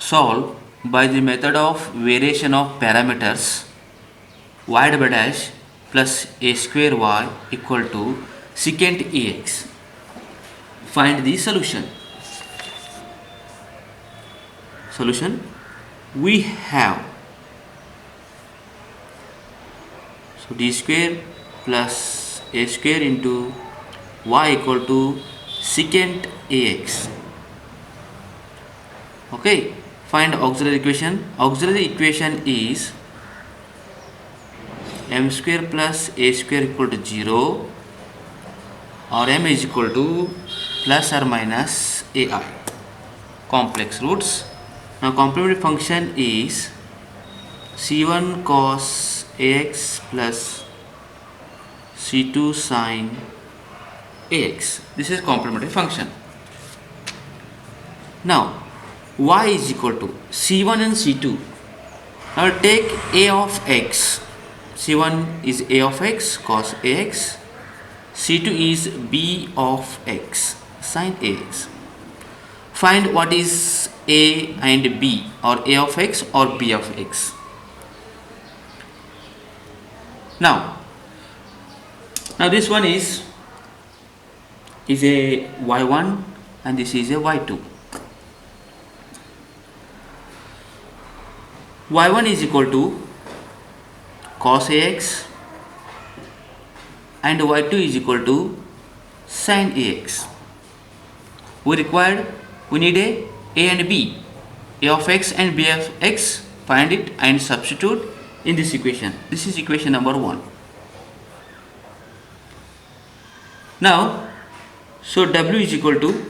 solve by the method of variation of parameters y double dash plus a square y equal to secant ax. Find the solution. We have d square plus a square into y equal to secant ax. Okay, find auxiliary equation. Auxiliary equation is m square plus a square equal to 0 or m is equal to plus or minus ai. Complex roots. Now complementary function is c1 cos ax plus c2 sin ax. This is complementary function. Now y is equal to c1 and c2. Now take a of x. c1 is a of x cos ax. c2 is b of x sin ax. Find what is a and b, or a of x or b of x. Now this one is a y1 and this is a y2. y1 is equal to cos ax and y2 is equal to sin ax. We need a and b, a of x and b of x. Find it and substitute in this equation. This is equation number 1. Now so w is equal to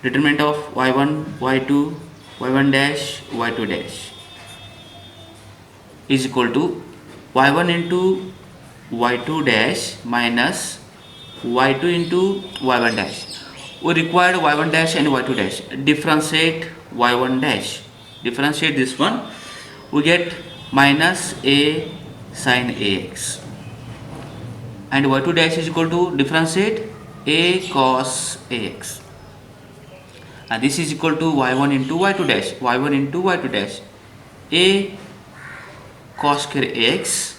determinant of y1 y2 y1 dash y2 dash is equal to y1 into y2 dash minus y2 into y1 dash. We required y1 dash and y2 dash. Differentiate y1 dash. Differentiate this one. We get minus a sin ax. And y2 dash is equal to differentiate a cos ax. And this is equal to y1 into y2 dash. y1 into y2 dash. A cos square ax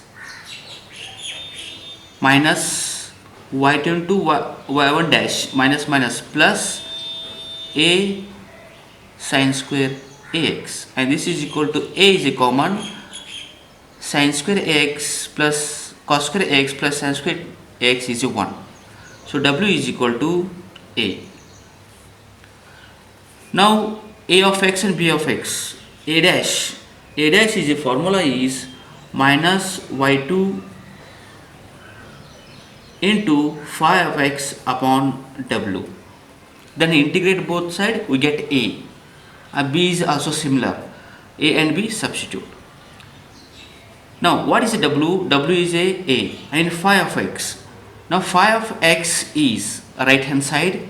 minus y2 into y1 dash minus plus a sin square ax. And this is equal to a is a common. Sin square ax plus cos square ax plus sin square ax is a 1. So w is equal to a. Now a of x and b of x. A dash is a formula is minus y2 into phi of x upon w. Then integrate both sides, we get a. B is also similar. A and b substitute. Now what is a w? W is a and phi of x. Now phi of x is right hand side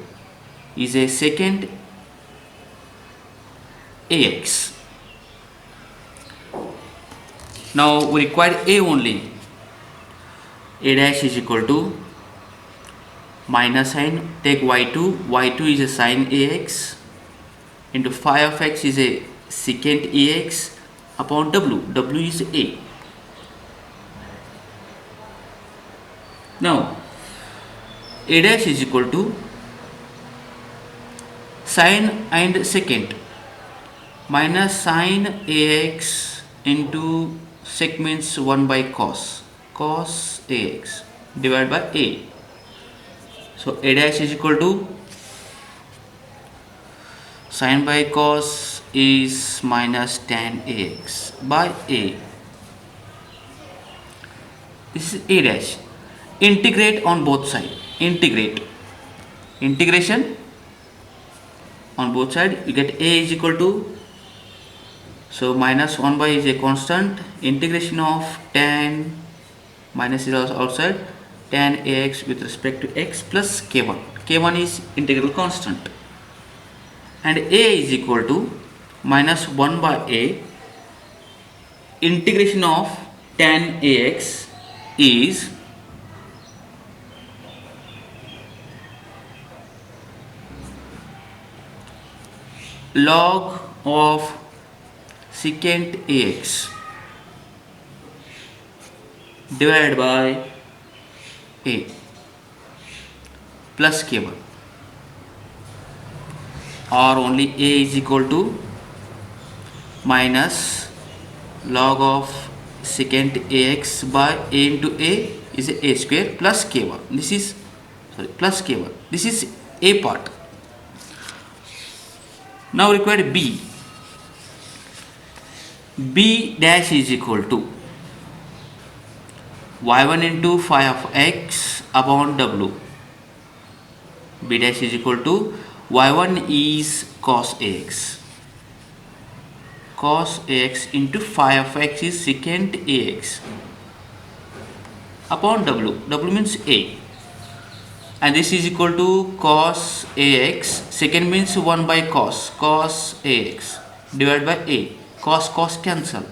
is a secant ax. Now we require a only. A dash is equal to minus sign, take y2 is a sin ax into phi of x is a secant ax upon w is a. Now a dash is equal to sin and secant minus sin ax into sec means 1 by cos ax divided by a. So a dash is equal to sin by cos is minus tan ax by a. This is a dash. Integrate on both sides. Integration on both sides, you get a is equal to, so minus 1 by is a constant. Integration of tan minus is also outside, tan ax with respect to x plus k1. K1 is integral constant. And a is equal to minus 1 by a. Integration of tan ax is log of secant ax divided by a plus k1, or only a is equal to minus log of secant ax by a into a is a square plus k1. This is plus k1. This is a part. Now required b. B dash is equal to y1 into phi of x upon w. B dash is equal to y1 is cos ax. Cos ax into phi of x is secant ax upon w. W means a. And this is equal to cos ax. Secant means 1 by cos. Cos ax divided by a. Cos cancel.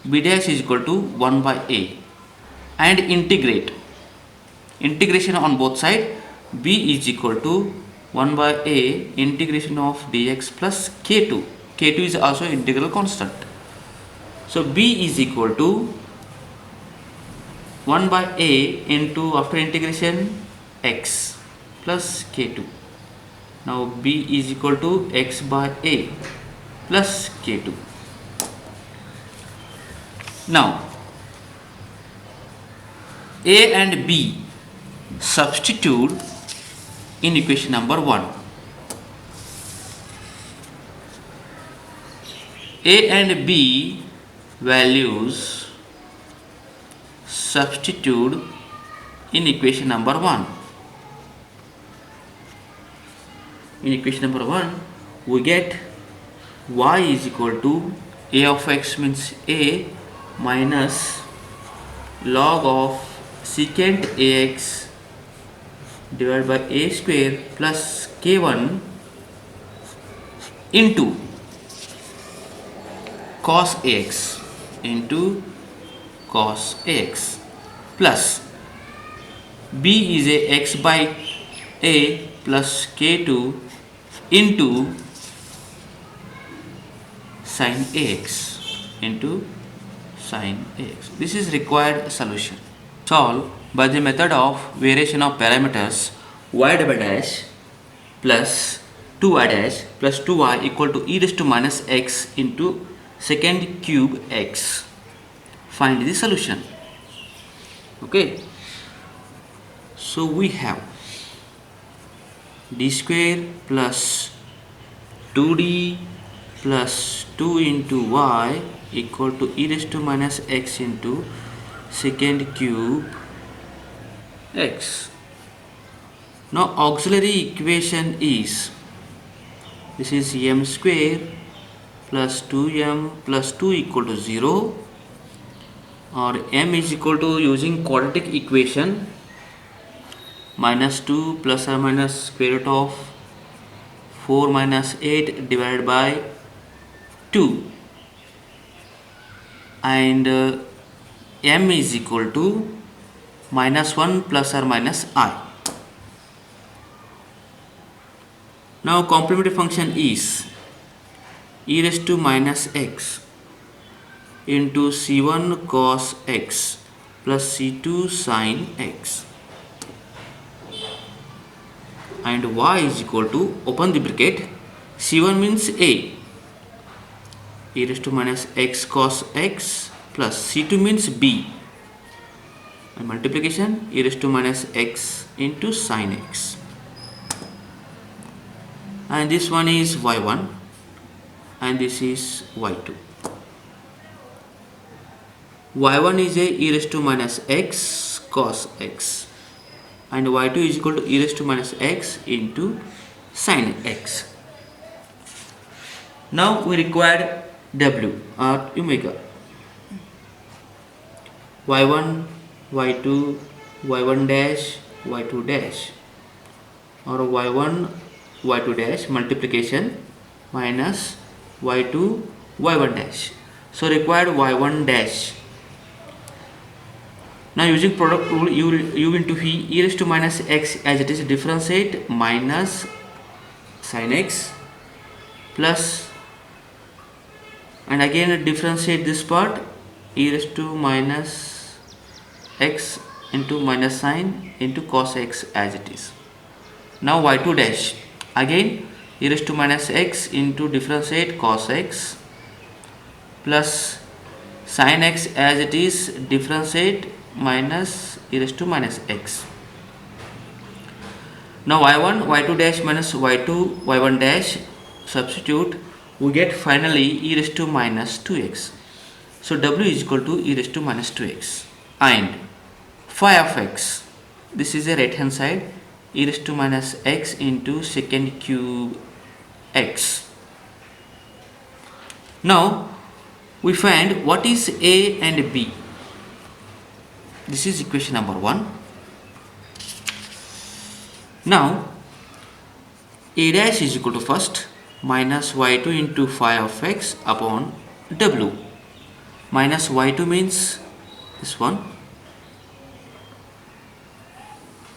B dash is equal to 1 by a. And integration on both sides. B is equal to 1 by a integration of dx plus k2. K2 is also integral constant. So B is equal to 1 by a into, after integration, x plus k2. Now B is equal to x by a plus k2. Now a and b substitute in equation number 1. A and b values substitute in equation number 1. In equation number 1 we get y is equal to a of x means a minus log of secant ax divided by a square plus k1 into cos ax plus b is a x by a plus k2 into sin ax This is required solution. Solve by the method of variation of parameters y double dash plus 2y dash plus 2y equal to e raised to minus x into secant cube x. Find the solution. Okay. So we have d square plus 2d plus 2 into y equal to e raised to minus x into secant cube x. Now auxiliary equation is, this is m square plus 2m plus 2 equal to 0, or m is equal to, using quadratic equation, minus 2 plus or minus square root of 4 minus 8 divided by 2, and m is equal to minus 1 plus or minus I. Now complementary function is e raised to minus x into c1 cos x plus c2 sin x, and y is equal to, open the bracket, c1 means a, e raised to minus x cos x plus c2 means b, and multiplication e raised to minus x into sin x, and this one is y1 and this is y2. y1 is a e raised to minus x cos x, and y2 is equal to e raised to minus x into sin x. Now we require w or omega. y1, y2, y1 dash, y2 dash, or y1, y2 dash multiplication minus y2, y1 dash. So required y1 dash. Now using product rule, u into v, e raised to minus x as it is, differentiate minus sin x plus, and again differentiate this part, e raised to minus x into minus sign into cos x as it is. Now y2 dash, again e raised to minus x into differentiate cos x plus sin x as it is, differentiate minus e raised to minus x. Now y1 y2 dash minus y2 y1 dash, substitute, we get finally e raised to minus 2x. So w is equal to e raised to minus 2x, and phi of x, this is a right hand side, e raised to minus x into secant cube x. Now we find what is a and b. This is equation number 1. Now a dash is equal to first minus y2 into phi of x upon w. Minus y2 means this one,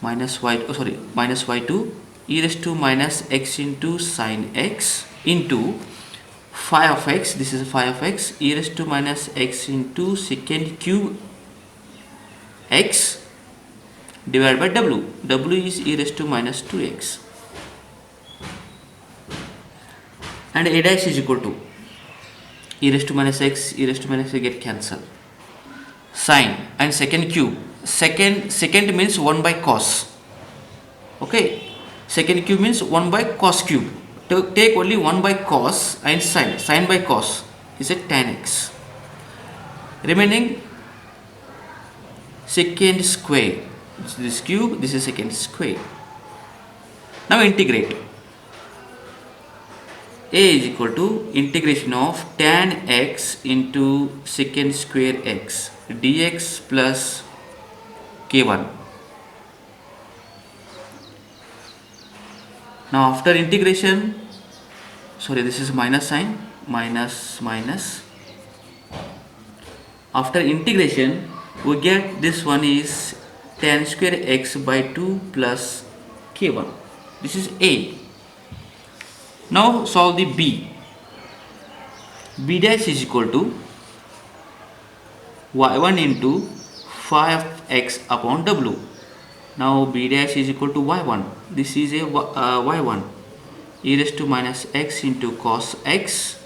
minus y2 e raised to minus x into sin x into phi of x, this is phi of x, e raised to minus x into secant cube x divided by w. W is e raised to minus 2x, and a dash is equal to e raised to minus x, e raised to minus x get cancelled, sine and secant cube. Secant means 1 by cos. Okay, secant cube means 1 by cos cube. Take only 1 by cos and sine. Sine by cos is a tan x. Remaining secant square. This cube, this is secant square. Now integrate. A is equal to integration of tan x into secant square x dx plus k1. Now after integration, this is minus sign, minus. After integration, we get this one is tan square x by 2 plus k1. This is A. Now solve the B. B dash is equal to y1 into phi of x upon w. Now b dash is equal to y1. This is a y1. E raised to minus x into cos x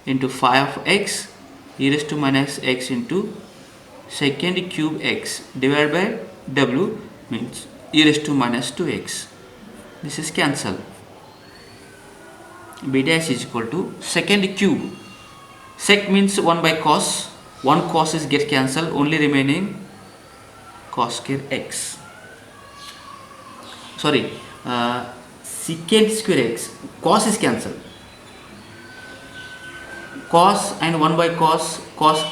into phi of x e raised to minus x into secant cube x divided by w means e raised to minus 2x. This is cancelled. B dash is equal to secant cube. Sec means 1 by cos. 1 cos is get cancelled, only remaining cos square x. Secant square x. Cos is cancelled. Cos and 1 by cos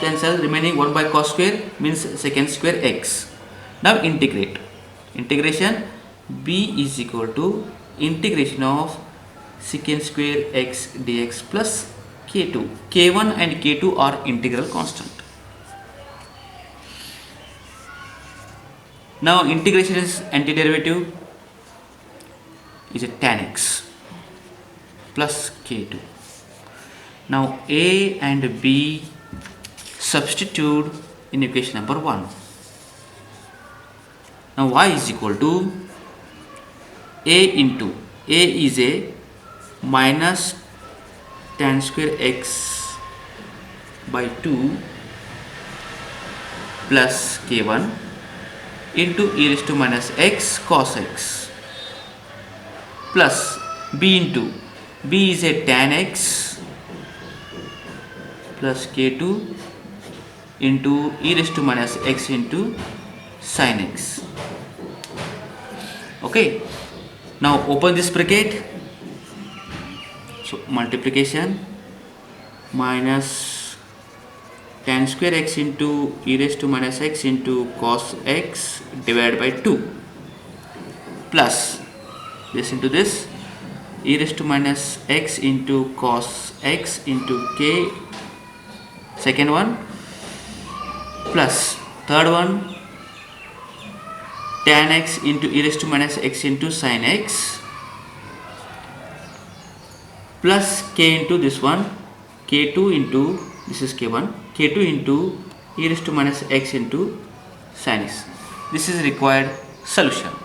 cancel, remaining 1 by cos square means secant square x. Now integrate. Integration b is equal to integration of secant square x dx plus k2. k1 and k2 are integral constant. Now integration is antiderivative, is a tan x plus k2. Now a and b substitute in equation number 1. Now y is equal to a into a is a minus tan square x by 2 plus k1 into e raised to minus x cos x plus b into b is a tan x plus k2 into e raised to minus x into sin x. Okay, now open this bracket. So multiplication minus tan square x into e raised to minus x into cos x divided by 2 plus this into this e raised to minus x into cos x into k, second one, plus third one tan x into e raised to minus x into sin x plus k into this one, k2 into this is k1, k2 into e raised to minus x into sin x. This is required solution.